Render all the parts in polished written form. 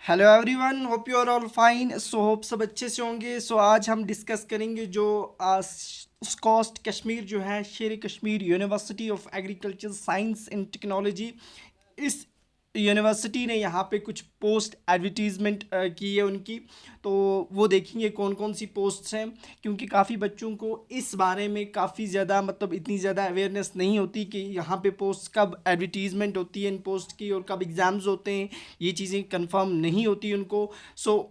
Hello everyone, hope you are all fine. Hope सब अच्छे से होंगे। आज हम डिस्कस करेंगे जो स्कॉस्ट कश्मीर जो है, शेर Kashmir university of agriculture science and technology. इस यूनिवर्सिटी ने यहाँ पे कुछ पोस्ट एडवर्टीज़मेंट की है उनकी। तो वो देखेंगे कौन कौन सी पोस्ट्स हैं, क्योंकि काफ़ी बच्चों को इस बारे में काफ़ी ज़्यादा इतनी ज़्यादा अवेयरनेस नहीं होती कि यहाँ पे पोस्ट कब एडवर्टीज़मेंट होती है इन पोस्ट की और कब एग्ज़ाम्स होते हैं। ये चीज़ें कंफर्म नहीं होती उनको।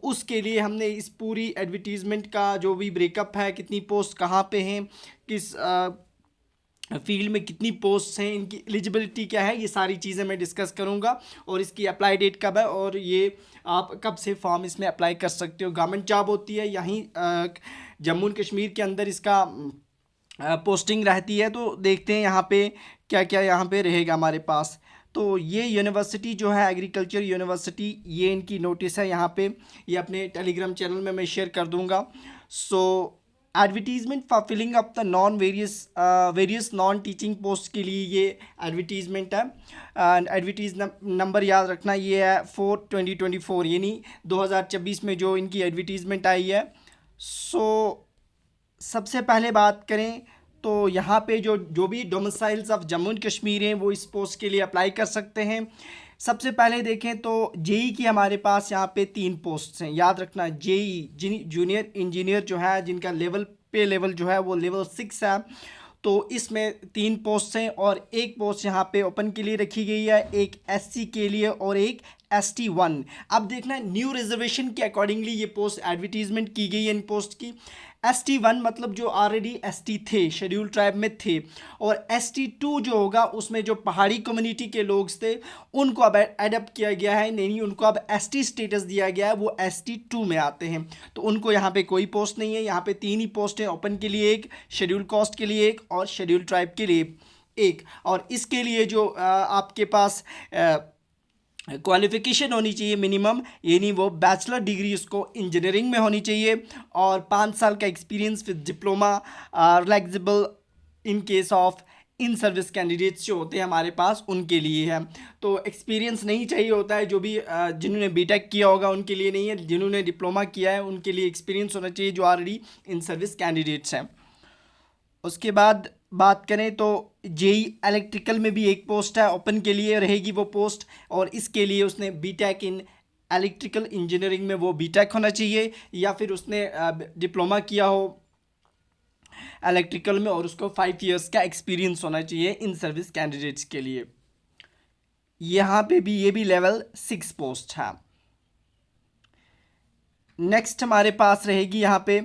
उसके लिए हमने इस पूरी एडवर्टीज़मेंट का जो भी ब्रेकअप है, कितनी पोस्ट कहाँ पे हैं, किस फील्ड में कितनी पोस्ट्स हैं, इनकी एलिजिबिलिटी क्या है, ये सारी चीज़ें मैं डिस्कस करूंगा। और इसकी अप्लाई डेट कब है और ये आप कब से फॉर्म इसमें अप्लाई कर सकते हो। गवर्नमेंट जॉब होती है यहीं जम्मू एंड कश्मीर के अंदर इसका पोस्टिंग रहती है। तो देखते हैं यहाँ पे क्या क्या यहाँ पे रहेगा हमारे पास। तो ये यूनिवर्सिटी जो है एग्रीकल्चर यूनिवर्सिटी, ये इनकी नोटिस है यहाँ पे। ये अपने टेलीग्राम चैनल में मैं शेयर कर दूँगा। Advertisement for filling up the various non teaching post के लिए ये एडवर्टीज़मेंट है। एंड एडवर्टीज़ नंबर याद रखना, ये है 4/2024, यानी 2024 में जो इनकी एडवर्टीज़मेंट आई है। सबसे पहले बात करें तो यहाँ पे जो भी domiciles of Jammu and Kashmir हैं वो इस पोस्ट के लिए अप्लाई कर सकते हैं। सबसे पहले देखें तो जेई की हमारे पास यहाँ पे 3 पोस्ट्स हैं, याद रखना। जेई जूनियर इंजीनियर जो है, जिनका लेवल जो है वो लेवल 6 है। तो इसमें 3 पोस्ट हैं और एक पोस्ट यहाँ पे ओपन के लिए रखी गई है, एक एससी के लिए और एक ST1। अब देखना न्यू रिजर्वेशन के अकॉर्डिंगली ये पोस्ट एडवर्टीजमेंट की गई है इन पोस्ट की। ST1 मतलब जो ऑलरेडी ST थे, शेड्यूल ट्राइब में थे, और ST2 जो होगा उसमें जो पहाड़ी कम्युनिटी के लोग थे उनको अब एडप्ट किया गया है, नहीं उनको अब ST स्टेटस दिया गया है, वो ST2 में आते हैं। तो उनको यहाँ पे कोई पोस्ट नहीं है। यहाँ पे 3 ही पोस्ट हैं, ओपन के लिए एक, शेड्यूल कास्ट के लिए एक और शेड्यूल ट्राइब के लिए एक। और इसके लिए जो आपके पास क्वालिफ़िकेशन होनी चाहिए मिनिमम, यानी वो बैचलर डिग्री उसको इंजीनियरिंग में होनी चाहिए और 5 साल का experience with diploma relaxable in case of in service candidates जो होते हैं हमारे पास उनके लिए है। तो एक्सपीरियंस नहीं चाहिए होता है, जो भी जिन्होंने बीटेक किया होगा उनके लिए नहीं है, जिन्होंने डिप्लोमा किया है उनके लिए एक्सपीरियंस होना चाहिए जो ऑलरेडी इन सर्विस कैंडिडेट्स हैं। उसके बाद बात करें तो जेई इलेक्ट्रिकल में भी एक पोस्ट है, ओपन के लिए रहेगी वो पोस्ट, और इसके लिए उसने बीटेक इन इलेक्ट्रिकल इंजीनियरिंग में वो बीटेक होना चाहिए या फिर उसने डिप्लोमा किया हो इलेक्ट्रिकल में और उसको 5 इयर्स का एक्सपीरियंस होना चाहिए इन सर्विस कैंडिडेट्स के लिए। यहाँ पे भी ये भी लेवल 6 पोस्ट है। नेक्स्ट हमारे पास रहेगी यहाँ पे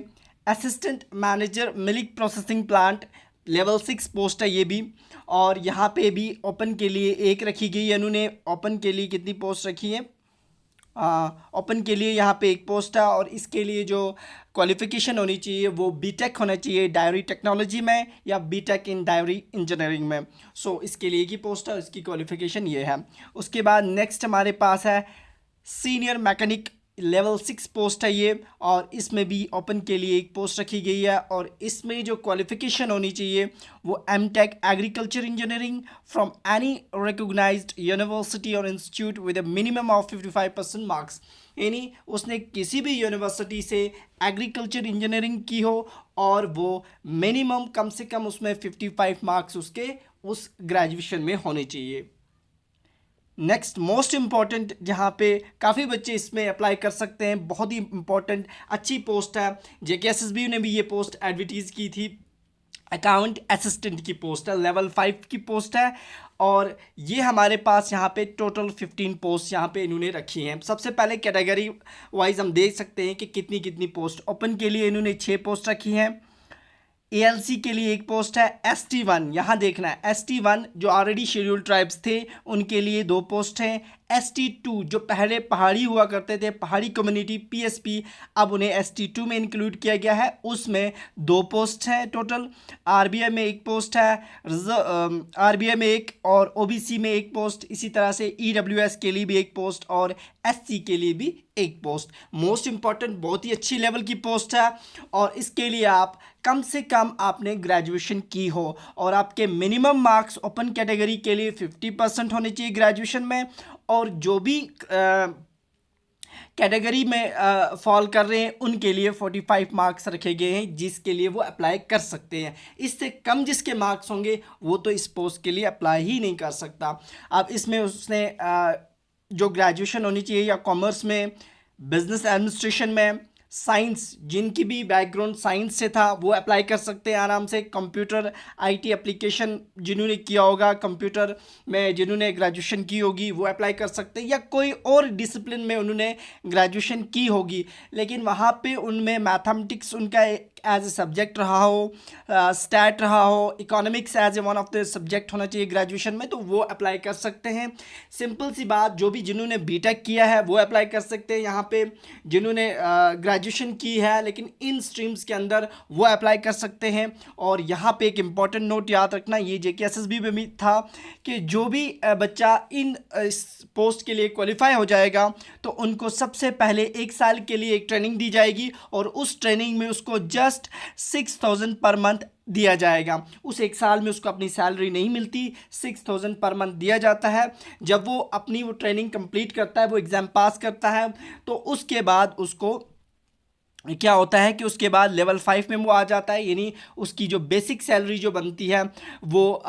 assistant manager milk processing plant, level 6 post है ये भी। और यहाँ पे भी ओपन के लिए एक रखी गई है। इन्होंने ओपन के लिए कितनी पोस्ट रखी है? ओपन के लिए यहाँ पे एक पोस्ट है और इसके लिए जो क्वालिफ़िकेशन होनी चाहिए वो बीटेक होना चाहिए डायरी टेक्नोलॉजी में या बीटेक इन डायरी इंजीनियरिंग में। इसके लिए की पोस्ट है, इसकी क्वालिफ़िकेशन ये है। उसके बाद नेक्स्ट हमारे पास है सीनियर मैकेनिक, लेवल 6 पोस्ट है ये, और इसमें भी ओपन के लिए एक पोस्ट रखी गई है और इसमें जो क्वालिफ़िकेशन होनी चाहिए वो MTech agriculture engineering from any recognised university और institute with a minimum of 55% marks, यानी उसने किसी भी यूनिवर्सिटी से एग्रीकल्चर इंजीनियरिंग की हो और वो मिनिमम कम से कम उसमें 55 मार्क्स उसके उस ग्रेजुएशन में होने चाहिए। नेक्स्ट मोस्ट इम्पॉर्टेंट, जहाँ पे काफ़ी बच्चे इसमें अप्लाई कर सकते हैं, बहुत ही इम्पॉर्टेंट अच्छी पोस्ट है। JKSSB ने भी ये पोस्ट एडवर्टीज़ की थी, अकाउंट असिस्टेंट की पोस्ट है, लेवल 5 की पोस्ट है। और ये हमारे पास यहाँ पे टोटल 15 पोस्ट यहाँ पे इन्होंने रखी हैं। सबसे पहले कैटेगरी वाइज हम देख सकते हैं कि कितनी कितनी पोस्ट। ओपन के लिए इन्होंने 6 पोस्ट रखी हैं, ALC के लिए एक पोस्ट है, ST1 यहाँ देखना है, ST1 जो ऑलरेडी शेड्यूल ट्राइब्स थे उनके लिए 2 पोस्ट हैं, ST2 जो पहले पहाड़ी हुआ करते थे, पहाड़ी कम्युनिटी PSP, अब उन्हें ST2 में इंक्लूड किया गया है, उसमें 2 पोस्ट हैं टोटल। RBI में एक पोस्ट है, RBI में एक और OBC में एक पोस्ट, इसी तरह से EWS के लिए भी एक पोस्ट और SC के लिए भी एक पोस्ट। मोस्ट इंपॉर्टेंट, बहुत ही अच्छी लेवल की पोस्ट है और इसके लिए आप कम से कम आपने ग्रेजुएशन की हो और आपके मिनिमम मार्क्स ओपन कैटेगरी के लिए 50% होने चाहिए ग्रेजुएशन में। और जो भी कैटेगरी में फॉल कर रहे हैं उनके लिए 45 मार्क्स रखे गए हैं, जिसके लिए वो अप्लाई कर सकते हैं। इससे कम जिसके मार्क्स होंगे वो तो इस पोस्ट के लिए अप्लाई ही नहीं कर सकता। अब इसमें उसने जो ग्रेजुएशन होनी चाहिए या कॉमर्स में, बिजनेस एडमिनिस्ट्रेशन में, साइंस, जिनकी भी बैकग्राउंड साइंस से था वो अप्लाई कर सकते हैं आराम से। कंप्यूटर आईटी एप्लीकेशन जिन्होंने किया होगा, कंप्यूटर में जिन्होंने ग्रेजुएशन की होगी वो अप्लाई कर सकते हैं, या कोई और डिसिप्लिन में उन्होंने ग्रेजुएशन की होगी लेकिन वहाँ पे उनमें मैथमेटिक्स उनका एज ए सब्जेक्ट रहा हो, स्टैट रहा हो, economics as a one of the subject होना चाहिए ग्रेजुएशन में, तो वो अप्लाई कर सकते हैं। सिंपल सी बात, जो भी जिन्होंने बीटेक किया है वो अप्लाई कर सकते हैं यहाँ पे, जिन्होंने ग्रेजुएशन की है लेकिन इन स्ट्रीम्स के अंदर वो अप्लाई कर सकते हैं। और यहाँ पे एक इम्पॉर्टेंट नोट याद रखना, ये JKSSB में भी था कि जो भी बच्चा इन पोस्ट के लिए क्वालिफाई हो जाएगा तो उनको सबसे पहले 1 साल के लिए एक ट्रेनिंग दी जाएगी और उस ट्रेनिंग में उसको जस्ट 6,000 पर मंथ दिया जाएगा। उस 1 साल में उसको अपनी सैलरी नहीं मिलती, 6,000 पर मंथ दिया जाता है। जब वो अपनी वो ट्रेनिंग कंप्लीट करता है, वो एग्ज़ाम पास करता है, तो उसके बाद उसको क्या होता है कि उसके बाद लेवल 5 में वो आ जाता है, यानी उसकी जो बेसिक सैलरी जो बनती है वो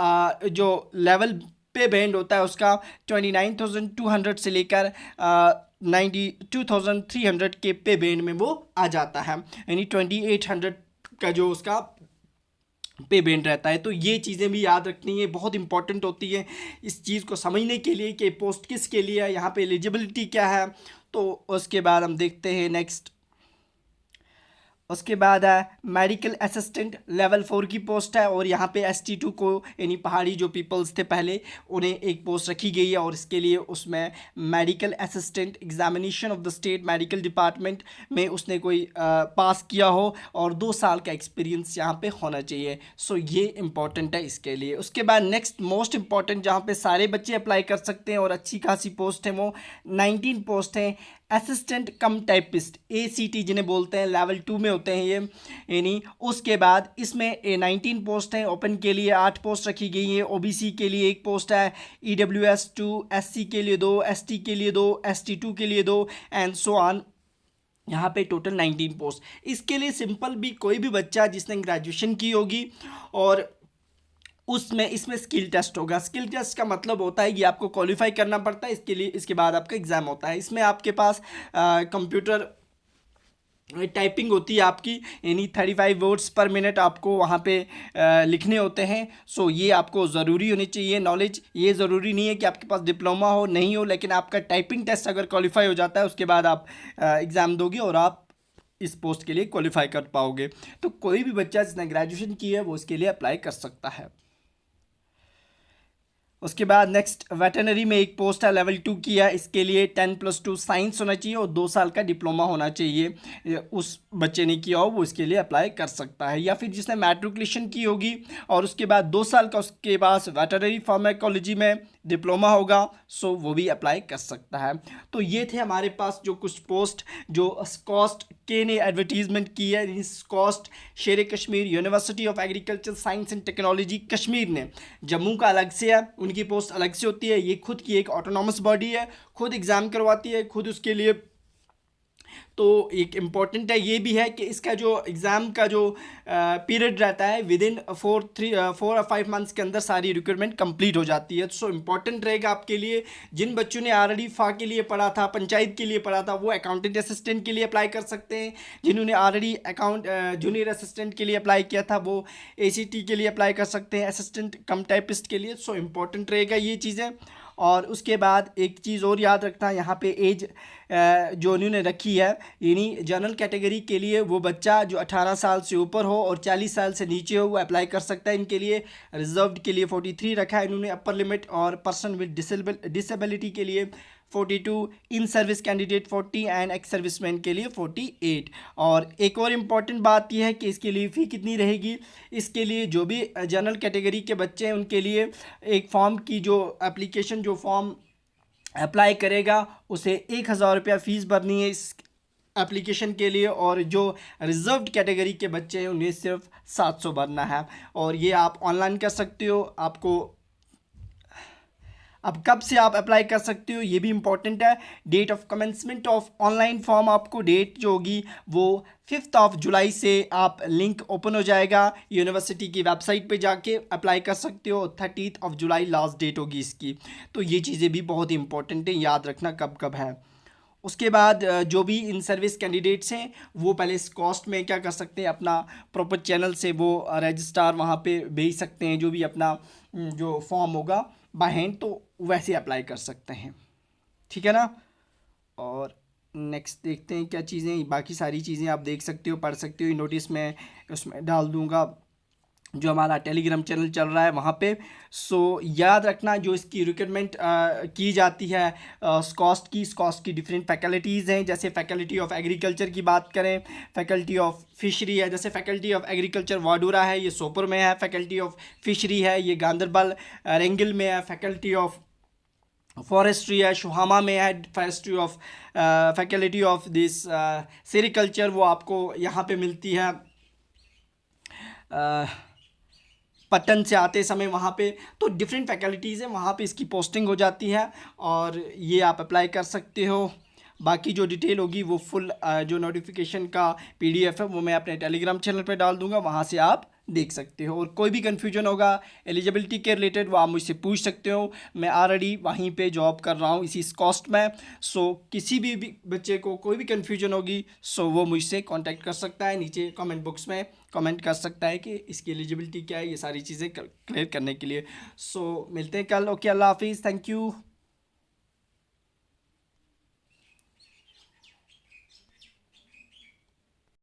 जो लेवल पे बैंड होता है उसका 29,200 से लेकर 92,300 के पे बैंड में वो आ जाता है, यानी 2,800 का जो उसका पे बैंड रहता है। तो ये चीज़ें भी याद रखनी है, बहुत इंपॉर्टेंट होती है इस चीज़ को समझने के लिए कि पोस्ट किसके लिए है, यहाँ पे एलिजिबिलिटी क्या है। तो उसके बाद हम देखते हैं नेक्स्ट, उसके बाद है मेडिकल असिस्टेंट लेवल 4 की पोस्ट है और यहाँ पे ST2 को, यानी पहाड़ी जो पीपल्स थे पहले, उन्हें एक पोस्ट रखी गई है और इसके लिए उसमें medical assistant examination of the state medical department में उसने कोई पास किया हो और 2 साल का एक्सपीरियंस यहाँ पे होना चाहिए। सो ये इंपॉर्टेंट है इसके लिए। उसके बाद नेक्स्ट मोस्ट इंपॉर्टेंट, जहाँ पे सारे बच्चे अप्लाई कर सकते हैं और अच्छी खासी पोस्ट है, वो 19 पोस्ट हैं असिस्टेंट कम टाइपिस्ट, ACT जिन्हें बोलते हैं, लेवल 2 में होते हैं ये, यानी। उसके बाद इसमें 19 पोस्ट हैं। ओपन के लिए 8 पोस्ट रखी गई हैं, OBC के लिए 1 पोस्ट है, EWS 2, SC के लिए 2, ST के लिए 2, ST2 के लिए 2 एंड सो ऑन। यहाँ पे टोटल 19 पोस्ट। इसके लिए सिंपल भी कोई भी बच्चा जिसने ग्रेजुएशन की होगी और उसमें इसमें स्किल टेस्ट होगा। स्किल टेस्ट का मतलब होता है कि आपको क्वालिफाई करना पड़ता है, इसके लिए इसके बाद आपका एग्ज़ाम होता है। इसमें आपके पास कंप्यूटर टाइपिंग होती है आपकी, यानी 35 वर्ड्स पर मिनट आपको वहाँ पे लिखने होते हैं। सो ये आपको ज़रूरी होनी चाहिए नॉलेज। ये ज़रूरी नहीं है कि आपके पास डिप्लोमा हो, नहीं हो, लेकिन आपका टाइपिंग टेस्ट अगर क्वालिफाई हो जाता है उसके बाद आप एग्ज़ाम दोगे और आप इस पोस्ट के लिए क्वालिफाई कर पाओगे। तो कोई भी बच्चा जिसने ग्रेजुएशन की है वो इसके लिए अप्लाई कर सकता है। उसके बाद नेक्स्ट वेटरनरी में एक पोस्ट है, लेवल 2 की है। इसके लिए 10+2 साइंस होना चाहिए और 2 साल का डिप्लोमा होना चाहिए। उस बच्चे ने किया हो वो इसके लिए अप्लाई कर सकता है, या फिर जिसने मैट्रिकुलेशन की होगी और उसके बाद 2 साल का उसके पास वेटरनरी फार्माकोलॉजी में डिप्लोमा होगा, सो वो भी अप्लाई कर सकता है। तो ये थे हमारे पास जो कुछ पोस्ट जो स्कॉस्ट के ने एडवर्टीजमेंट की है। स्कॉस्ट शेर Kashmir university of agriculture science and technology Kashmir ने, जम्मू का अलग से है, उनकी पोस्ट अलग से होती है। ये खुद की एक ऑटोनॉमस बॉडी है, खुद एग्ज़ाम करवाती है, खुद उसके लिए। तो एक इम्पॉर्टेंट है ये भी है कि इसका जो एग्ज़ाम का जो पीरियड रहता है विदिन 4 और 5 मंथ्स के अंदर सारी रिक्वायरमेंट कंप्लीट हो जाती है। सो इम्पॉर्टेंट रहेगा आपके लिए। जिन बच्चों ने ऑलरेडी फा के लिए पढ़ा था, पंचायत के लिए पढ़ा था, वो अकाउंटेंट असिस्टेंट के लिए अप्लाई कर सकते हैं। जिन्होंने ऑलरेडी जूनियर असिस्टेंट के लिए अप्लाई किया था वो ACT के लिए अप्लाई कर सकते हैं, असिस्टेंट कम टाइपिस्ट के लिए। सो इम्पॉर्टेंट रहेगा ये चीज़ें। और उसके बाद एक चीज़ और याद रखना, यहाँ पे एज जो उन्होंने रखी है, यानी जनरल कैटेगरी के लिए वो बच्चा जो 18 साल से ऊपर हो और 40 साल से नीचे हो वो अप्लाई कर सकता है। इनके लिए रिजर्व्ड के लिए 43 रखा है इन्होंने अपर लिमिट, और पर्सन विद डिसेबिलिटी के लिए 42, in service candidate 40 and ex serviceman के लिए 48। और एक और इम्पॉर्टेंट बात यह है कि इसके लिए फ़ी कितनी रहेगी। इसके लिए जो भी जनरल कैटेगरी के बच्चे हैं उनके लिए एक फॉर्म की जो एप्लीकेशन जो फॉर्म अप्लाई करेगा उसे 1,000 रुपया फ़ीस भरनी है इस एप्लीकेशन के लिए, और जो रिजर्व्ड कैटेगरी के बच्चे हैं उन्हें सिर्फ 700 भरना है। और ये आप ऑनलाइन कर सकते हो। आपको अब कब से आप अप्लाई कर सकते हो ये भी इम्पोर्टेंट है। Date of commencement of online form, आपको डेट जो होगी वो 5 जुलाई से आप लिंक ओपन हो जाएगा, यूनिवर्सिटी की वेबसाइट पे जाके अप्लाई कर सकते हो। 30 जुलाई लास्ट डेट होगी इसकी। तो ये चीज़ें भी बहुत इंपॉर्टेंट है, याद रखना कब कब है। उसके बाद जो भी इन सर्विस कैंडिडेट्स हैं वो पहले इस कॉस्ट में क्या कर सकते हैं, अपना प्रॉपर चैनल से वो रजिस्ट्रार वहाँ पे भेज सकते हैं, जो भी अपना जो फॉर्म होगा बाय हैंड, तो वैसे अप्लाई कर सकते हैं, ठीक है ना। और नेक्स्ट देखते हैं क्या चीज़ें, बाकी सारी चीज़ें आप देख सकते हो, पढ़ सकते हो, नोटिस में उसमें डाल दूंगा जो हमारा टेलीग्राम चैनल चल रहा है वहाँ पे। सो याद रखना जो इसकी रिक्वायरमेंट की जाती है स्कॉस्ट की डिफरेंट फैकल्टीज़ हैं। जैसे फैकल्टी ऑफ एग्रीकल्चर की बात करें, फैकल्टी ऑफ फिशरी है, जैसे फैकल्टी ऑफ एग्रीकल्चर वाडूरा है, ये सोपुर में है। फैकल्टी ऑफ फिशरी है, ये गांदरबल रेंगल में है। फैकल्टी ऑफ फॉरेस्ट्री है, शुहामा में है। Forestry of faculty of this sericulture वो आपको यहाँ पे मिलती है पटन से आते समय वहाँ पे। तो डिफरेंट फैकल्टीज़ हैं वहाँ पे इसकी पोस्टिंग हो जाती है और ये आप अप्लाई कर सकते हो। बाकी जो डिटेल होगी वो फुल जो नोटिफिकेशन का PDF है वो मैं अपने टेलीग्राम चैनल पे डाल दूंगा, वहाँ से आप देख सकते हो। और कोई भी कन्फ्यूजन होगा एलिजिबिलिटी के रिलेटेड वो आप मुझसे पूछ सकते हो। मैं ऑलरेडी वहीं पे जॉब कर रहा हूँ इसी कॉस्ट में। सो किसी भी बच्चे को कोई भी कन्फ्यूजन होगी सो वो मुझसे कांटेक्ट कर सकता है, नीचे कमेंट बॉक्स में कमेंट कर सकता है कि इसकी एलिजिबिलिटी क्या है, ये सारी चीज़ें क्लियर करने के लिए। सो मिलते हैं कल। ओके, अल्लाह हाफिज़, थैंक यू।